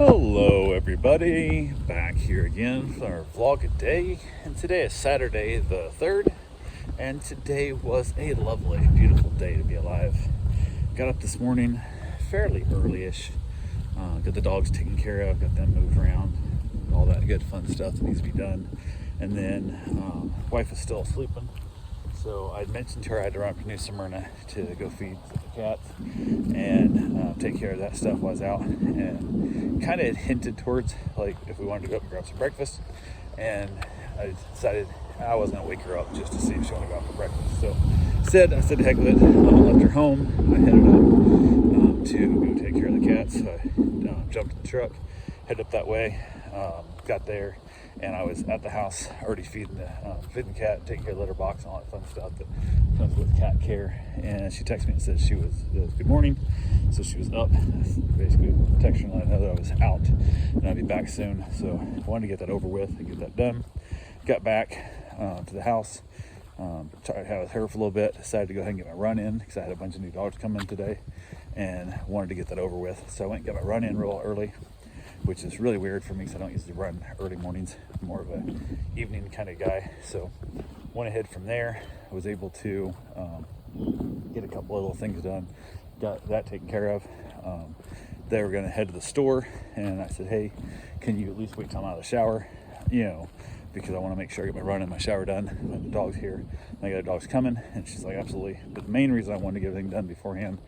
Hello everybody, back here again for our vlog a day, and today is Saturday the 3rd, and today was a lovely, beautiful day to be alive. Got up this morning fairly early-ish, got the dogs taken care of, got them moved around, all that good fun stuff that needs to be done, and then wife was still sleeping. So I mentioned to her I had to run up to New Smyrna to go feed the cats and take care of that stuff while I was out, and kind of had hinted towards like if we wanted to go up and grab some breakfast, and I decided I was going to wake her up just to see if she wanted to go out for breakfast. So I said heck with it. I left her home. I headed up to go take care of the cats. So I jumped in the truck, headed up that way, got there, and I was at the house already feeding the cat, taking care of the litter box and all that fun stuff that comes with cat care. And she texted me and said it was good morning. So she was up, basically texting letting her know that I was out and I'd be back soon. So I wanted to get that over with and get that done. Got back to the house, chatted with her for a little bit, decided to go ahead and get my run in because I had a bunch of new dogs come in today and wanted to get that over with. So I went and got my run in real early, which is really weird for me because I don't usually run early mornings. I'm more of an evening kind of guy. So went ahead from there. I was able to get a couple of little things done, got that taken care of. They were going to head to the store, and I said, hey, can you at least wait till I'm out of the shower, because I want to make sure I get my run and my shower done when the dog's here. I got the dogs coming, and she's like, absolutely. But the main reason I wanted to get everything done beforehand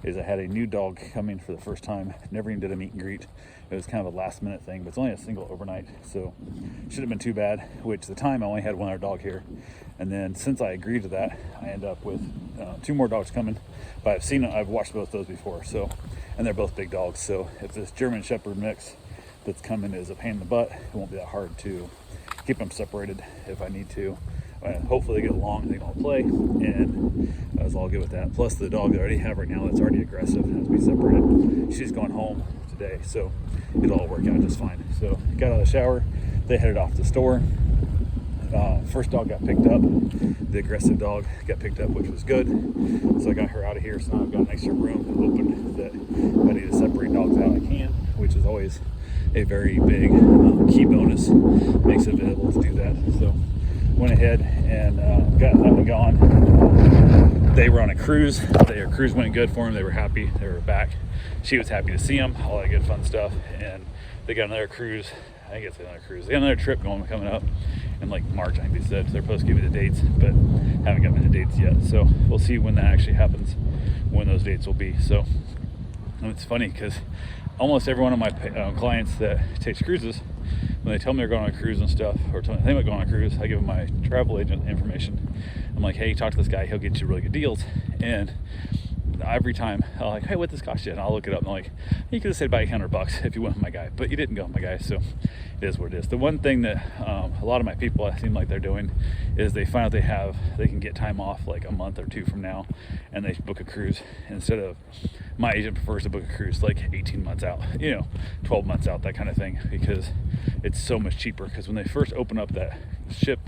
is I had a new dog coming for the first time. Never even did a meet and greet. It was kind of a last minute thing, but it's only a single overnight, so shouldn't have been too bad, which the time I only had one other dog here. And then since I agreed to that, I end up with 2 more dogs coming, but I've watched both those before, so, and they're both big dogs. So if this German Shepherd mix that's coming is a pain in the butt, it won't be that hard to keep them separated if I need to. Hopefully they get along, they don't play, and I was all good with that. Plus the dog that I already have right now that's already aggressive has to be separated. She's going home today, so it'll all work out just fine. So got out of the shower, they headed off to the store. First dog got picked up, the aggressive dog got picked up, which was good. So I got her out of here, so now I've got an extra room open that if I need to separate dogs out, I can, which is always a very big key bonus, makes it available to do that. So went ahead and got that one going. They were on a cruise. Their cruise went good for them. They were happy. They were back. She was happy to see them, all that good fun stuff. And they got another cruise. I think it's another cruise. They got another trip coming up in like March, I think they said. They're supposed to give me the dates, but haven't got me the dates yet. So we'll see when that actually happens, when those dates will be. So it's funny because almost every one of my clients that takes cruises, when they tell me they're going on a cruise and stuff, or tell me they might go on a cruise, I give them my travel agent information. I'm like, hey, talk to this guy, he'll get you really good deals. And every time I'm like, hey, what this cost you? And I'll look it up and I'm like, you could have said about $800 if you went with my guy, but you didn't go with my guy, so it is what it is. The one thing that a lot of my people seem like they're doing is they find out they can get time off like a month or 2 from now, and they book a cruise instead of, my agent prefers to book a cruise like 18 months out, 12 months out, that kind of thing, because it's so much cheaper. Because when they first open up that ship,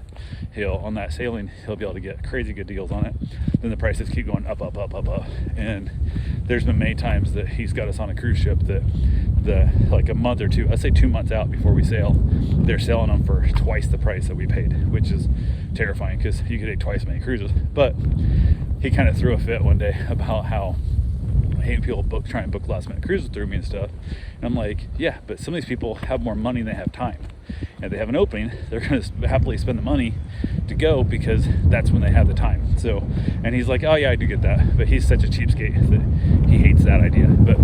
on that sailing, he'll be able to get crazy good deals on it. Then the prices keep going up. And there's been many times that he's got us on a cruise ship that like a month or 2, I'd say 2 months out before we sail, they're selling them for twice the price that we paid, which is terrifying because you could take twice as many cruises. But he kind of threw a fit one day about how I hate people try and book last minute cruises through me and stuff. And I'm like, yeah, but some of these people have more money than they have time. And if they have an opening, they're going to happily spend the money to go because that's when they have the time. So, and he's like, oh yeah, I do get that. But he's such a cheapskate that he hates that idea. But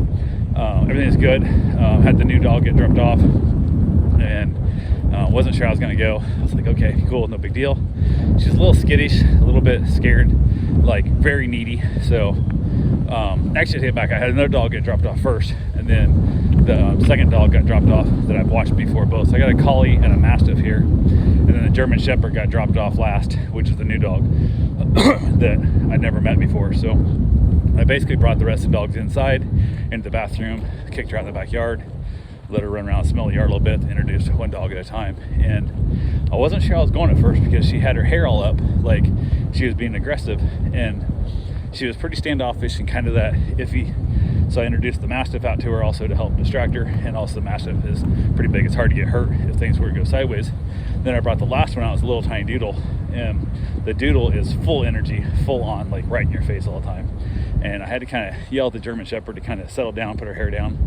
everything's good. Had the new dog get dropped off, and wasn't sure I was going to go. I was like, okay, cool, no big deal. She's a little skittish, a little bit scared, like very needy. So actually, I take it back. I had another dog get dropped off first, and then the second dog got dropped off that I've watched before both. So I got a collie and a mastiff here, and then the German Shepherd got dropped off last, which is the new dog that I'd never met before. So I basically brought the rest of the dogs inside into the bathroom, kicked her out in the backyard, let her run around, smell the yard a little bit, introduced one dog at a time. And I wasn't sure I was going at first because she had her hair all up, like she was being aggressive, and she was pretty standoffish and kind of that iffy So I introduced the Mastiff out to her also to help distract her, and also the Mastiff is pretty big. It's hard to get hurt if things were to go sideways. Then I brought the last one out, it was a little tiny Doodle, and the Doodle is full energy, full on, like right in your face all the time. And I had to kind of yell at the German Shepherd to kind of settle down, put her hair down.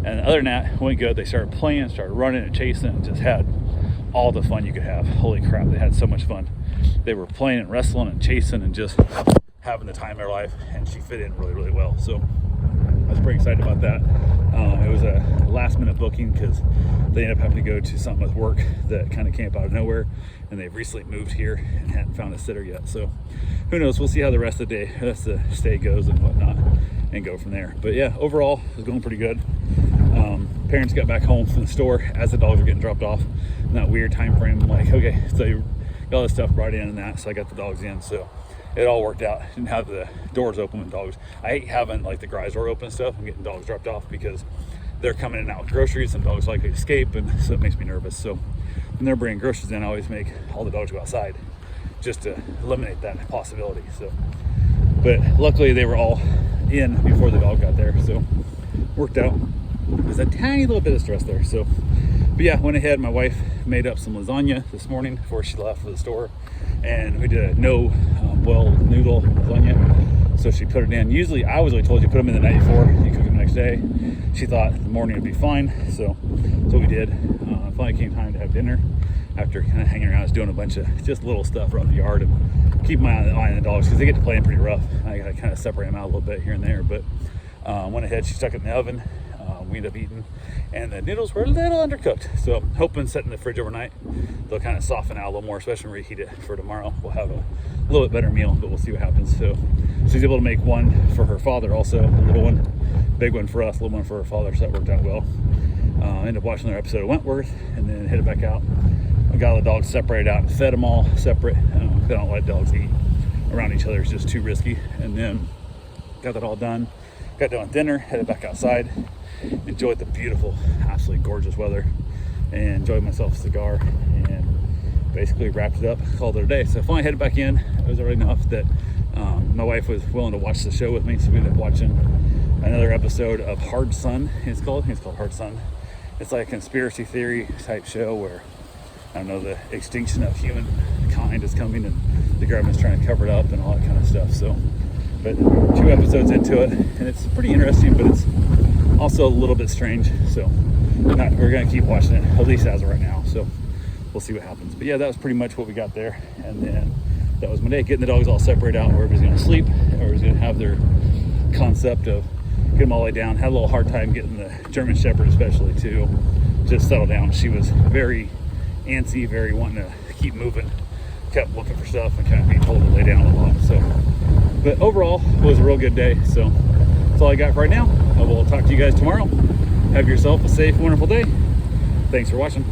And other than that, went good. They started playing, started running and chasing, and just had all the fun you could have. Holy crap, they had so much fun. They were playing and wrestling and chasing and just having the time of their life, and she fit in really, really well. So I was pretty excited about that. It was a last minute booking because they ended up having to go to something with work that kind of came up out of nowhere, and they've recently moved here and hadn't found a sitter yet. So who knows, we'll see how the rest of the day, the rest of the stay goes and whatnot, and go from there. But yeah, overall it was going pretty good. Parents got back home from the store as the dogs were getting dropped off in that weird time frame. I'm like, okay, so you got all this stuff brought in and that, so I got the dogs in, so it all worked out. Didn't have the doors open with dogs. I hate having like the garage door open and stuff and getting dogs dropped off because they're coming in and out with groceries and dogs like to escape, and so it makes me nervous. So when they're bringing groceries in, I always make all the dogs go outside just to eliminate that possibility. So, but luckily they were all in before the dog got there, so worked out. There's a tiny little bit of stress there. So, but yeah, went ahead. My wife made up some lasagna this morning before she left for the store, and we did a no boiled noodle lasagna. So she put it in. Usually I was always told you put them in the night before, you cook them the next day. She thought the morning would be fine, so that's what we did. Finally came time to have dinner after kind of hanging around. I was doing a bunch of just little stuff around the yard and keep my eye on the dogs because they get to playing pretty rough. I got to kind of separate them out a little bit here and there, but went ahead. She stuck it in the oven. We ended up eating, and the noodles were a little undercooked, so I'm hoping set in the fridge overnight they'll kind of soften out a little more, especially when we reheat it for tomorrow. We'll have a little bit better meal, but we'll see what happens. So she's able to make one for her father also, a little one, big one for us, a little one for her father, so that worked out well. Ended up watching another episode of Wentworth and then headed back out. I got all the dogs separated out and fed them all separate. They don't let dogs eat around each other, it's just too risky. And then got that all done, got done with dinner, headed back outside, enjoyed the beautiful, absolutely gorgeous weather, and enjoyed myself a cigar, and basically wrapped it up, called it a day. So finally headed back in. It was already enough that my wife was willing to watch the show with me, so we ended up watching another episode of Hard Sun. It's called Hard Sun. It's like a conspiracy theory type show where, I don't know, the extinction of humankind is coming and the government's trying to cover it up and all that kind of stuff. So, but 2 episodes into it, and it's pretty interesting, but it's also a little bit strange. So we're gonna keep watching it, at least as of right now. So we'll see what happens. But yeah, that was pretty much what we got there. And then that was my day, getting the dogs all separated out where everybody's gonna sleep, everybody's gonna have their concept of get them all the way down. Had a little hard time getting the German Shepherd especially to just settle down. She was very antsy, very wanting to keep moving, kept looking for stuff and kind of being told to lay down a lot. So, but overall it was a real good day. So that's all I got for right now. I will talk to you guys tomorrow. Have yourself a safe, wonderful day. Thanks for watching.